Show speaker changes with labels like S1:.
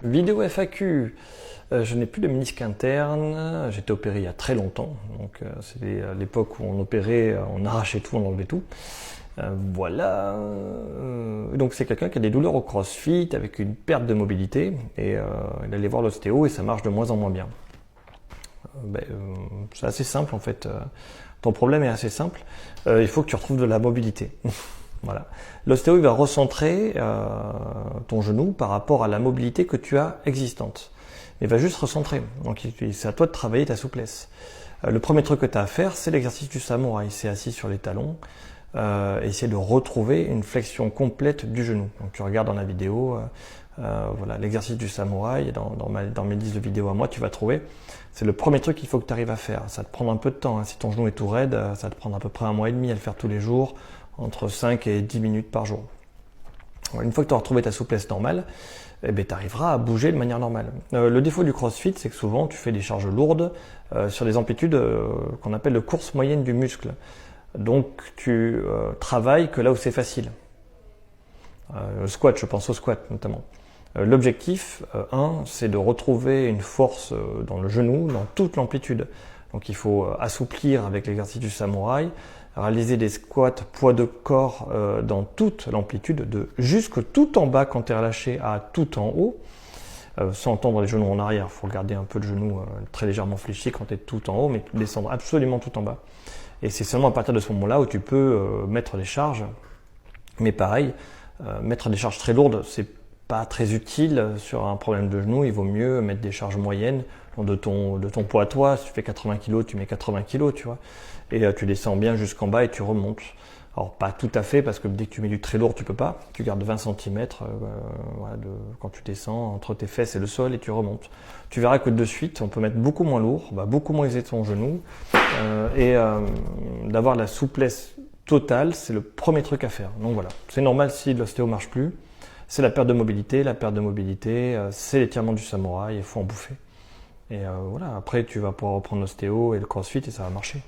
S1: Vidéo FAQ. Je n'ai plus de ménisque interne. J'ai été opéré il y a très longtemps. Donc c'était l'époque où on opérait, on arrachait tout, on enlevait tout. Voilà. Donc c'est quelqu'un qui a des douleurs au CrossFit avec une perte de mobilité et il allait voir l'ostéo et ça marche de moins en moins bien. C'est assez simple en fait. Ton problème est assez simple. Il faut que tu retrouves de la mobilité. Voilà. L'ostéo il va recentrer ton genou par rapport à la mobilité que tu as existante. Il va juste recentrer. Donc c'est à toi de travailler ta souplesse. Le premier truc que tu as à faire, c'est l'exercice du samouraï. C'est assis sur les talons. Essayer de retrouver une flexion complète du genou. Donc tu regardes dans la vidéo, voilà, l'exercice du samouraï, dans mes listes de vidéos à moi, tu vas trouver. C'est le premier truc qu'il faut que tu arrives à faire. Ça te prend un peu de temps. Hein. Si ton genou est tout raide, ça te prend à peu près 1 mois et demi à le faire tous les jours, entre 5 et 10 minutes par jour. Une fois que tu as retrouvé ta souplesse normale, tu arriveras à bouger de manière normale. Le défaut du CrossFit, c'est que souvent tu fais des charges lourdes sur des amplitudes qu'on appelle de course moyenne du muscle. Donc tu travailles que là où c'est facile. Le squat, je pense au squat notamment. L'objectif, c'est de retrouver une force dans le genou, dans toute l'amplitude. Donc il faut assouplir avec l'exercice du samouraï, réaliser des squats poids de corps dans toute l'amplitude, de jusque tout en bas quand tu es relâché à tout en haut, sans tendre les genoux en arrière. Il faut garder un peu le genou très légèrement fléchi quand tu es tout en haut, mais descendre absolument tout en bas. Et c'est seulement à partir de ce moment-là où tu peux mettre des charges. Mais pareil, mettre des charges très lourdes, c'est pas très utile sur un problème de genou. Il vaut mieux mettre des charges moyennes de ton poids à toi. Si tu fais 80 kg, tu mets 80 kg, tu vois. Et tu descends bien jusqu'en bas et tu remontes. Alors pas tout à fait parce que dès que tu mets du très lourd, tu peux pas. Tu gardes 20 cm voilà, quand tu descends entre tes fesses et le sol et tu remontes. Tu verras que de suite, on peut mettre beaucoup moins lourd, beaucoup moins aider ton genou et d'avoir la souplesse totale, c'est le premier truc à faire. Donc voilà, c'est normal si l'ostéo marche plus. C'est la perte de mobilité. La perte de mobilité, c'est l'étirement du samouraï, il faut en bouffer. Et voilà, après tu vas pouvoir reprendre l'ostéo et le CrossFit et ça va marcher.